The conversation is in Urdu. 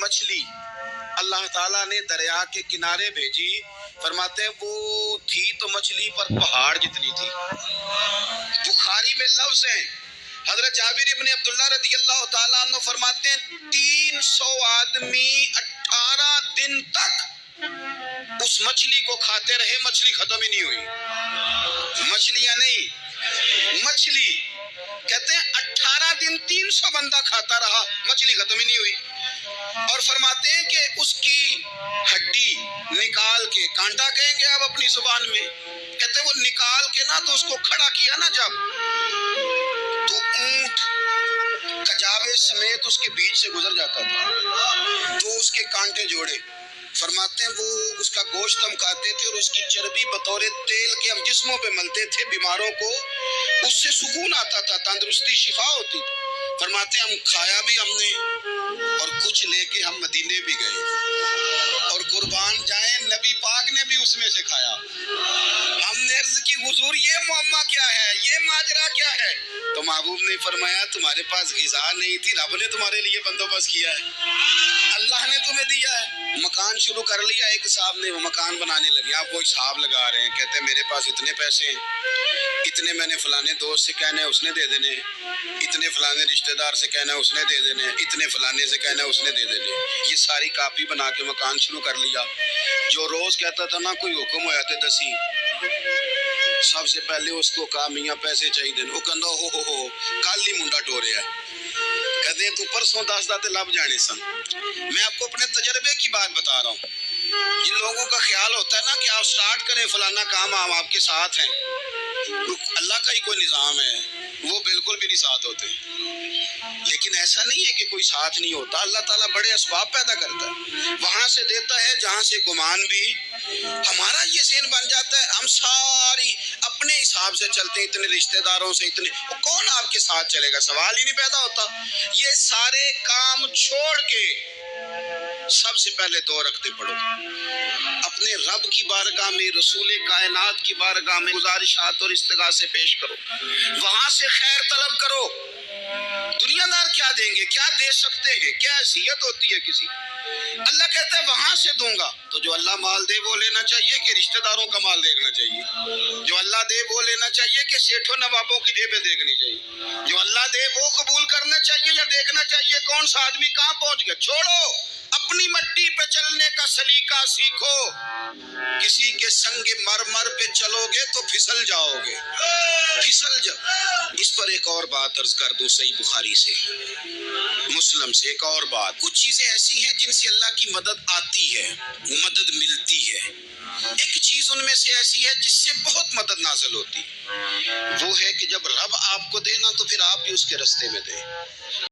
مچھلی اللہ تعالیٰ نے دریا کے کنارے بھیجی، فرماتے ہیں وہ تھی تو مچھلی پر پہاڑ جتنی تھی۔ بخاری میں لفظ ہیں، حضرت جابر ابن عبداللہ رضی اللہ تعالیٰ عنہ فرماتے ہیں 300 آدمی 18 دن تک اس مچھلی کو کھاتے رہے، مچھلی ختم ہی نہیں ہوئی۔ مچھلیاں نہیں، مچھلی کہتے ہیں 18 دن 300 بندہ کھاتا رہا، مچھلی ختم ہی نہیں ہوئی۔ اور فرماتے ہیں کہ اس کی ہڈی نکال کے، کانٹا کہیں گے آپ اپنی زبان میں، کہتے ہیں وہ نکال کے نا تو اس کو کھڑا کیا نا جب، تو اونٹ کجاوے سمیت اس کے بیچ سے گزر جاتا تھا، تو اس کے کانٹے جوڑے۔ فرماتے ہیں وہ اس کا گوشت ہم کھاتے تھے اور اس کی چربی بطور تیل کے ہم جسموں پہ ملتے تھے، بیماروں کو اس سے سکون آتا تھا، تندرستی شفا ہوتی تھی۔ فرماتے ہیں ہم کھایا بھی ہم نے اور کچھ لے کے ہم مدینے بھی گئے، اور قربان جائیں نبی پاک نے بھی اس میں سے کھایا۔ ہم نے عرض کی حضور یہ معمہ کیا ہے، یہ ماجرا کیا ہے؟ تو محبوب نے فرمایا تمہارے پاس غذا نہیں تھی، رب نے تمہارے لیے بندوبست کیا ہے، اللہ نے تمہیں دیا ہے۔ مکان شروع کر لیا ایک صاحب نے، وہ مکان بنانے لگے، آپ وہ حساب لگا رہے ہیں، کہتے ہیں میرے پاس اتنے پیسے ہیں، اتنے میں نے فلانے دوست سے کہنا ہے اس نے دے دینے، اتنے فلانے رشتہ دار سے کہنا ہے اس نے دے دینے، اتنے فلانے سے کہنا ہے اس نے دے دینے۔ یہ ساری کاپی بنا کے مکان شروع کر لیا۔ جو روز کہتا تھا نا کوئی حکم ہو جاتے دسی، سب سے پہلے اس کو کہا میاں پیسے چاہیے، وہ کہندا ہو کل ہی منڈا ٹوریا ہے، کہتے تو پرسوں 10 داتے لب جانے سن۔ میں آپ کو اپنے تجربے کی بات بتا رہا ہوں۔ جن لوگوں کا خیال ہوتا ہے نا کہ آپ سٹارٹ کریں فلانا کام، ہم آپ کے ساتھ ہیں، اللہ کا ہی کوئی نظام ہے، وہ بالکل بھی نہیں ساتھ ہوتے۔ لیکن ایسا نہیں ہے کہ کوئی ساتھ نہیں ہوتا، اللہ تعالیٰ بڑے اسباب پیدا کرتا ہے، وہاں سے دیتا ہے جہاں سے گمان بھی ہمارا یہ ذہن بن جاتا ہے، ہم ساری اپنے حساب سے چلتے ہیں، اتنے رشتہ داروں سے اتنے، کون آپ کے ساتھ چلے گا؟ سوال ہی نہیں پیدا ہوتا۔ یہ سارے کام چھوڑ کے سب سے پہلے 2 رکعتیں پڑھو، اپنے رب کی بارگاہ میں، رسول کائنات کی بارگاہ میں گزارشات اور استغاثے پیش کرو، وہاں سے خیر طلب کرو۔ دنیا دار کیا دیں گے، کیا دے سکتے ہیں، کیا حیثیت ہوتی ہے کسی؟ اللہ کہتا ہے وہاں سے دوں گا۔ تو جو اللہ مال دے وہ لینا چاہیے کہ رشتہ داروں کا مال دیکھنا چاہیے؟ جو اللہ دے وہ لینا چاہیے کہ سیٹھوں نوابوں کی جیبیں دیکھنی چاہیے؟ جو اللہ دے وہ قبول کرنا چاہیے یا دیکھنا چاہیے کون سا آدمی کہاں پہنچ گیا؟ چھوڑو، اپنی مٹی پہ چلنے کا سلیقہ سیکھو۔ کسی کے سنگ مرمر پہ چلو گے تو پھسل جاؤ گے، پھسل جاؤ۔ اس پر ایک اور بات عرض کر دوں، صحیح بخاری سے، مسلم سے ایک اور بات، کچھ چیزیں ایسی ہیں جن سے اللہ کی مدد آتی ہے، مدد ملتی ہے۔ ایک چیز ان میں سے ایسی ہے جس سے بہت مدد نازل ہوتی، وہ ہے کہ جب رب آپ کو دے نا تو پھر آپ بھی اس کے رستے میں دیں۔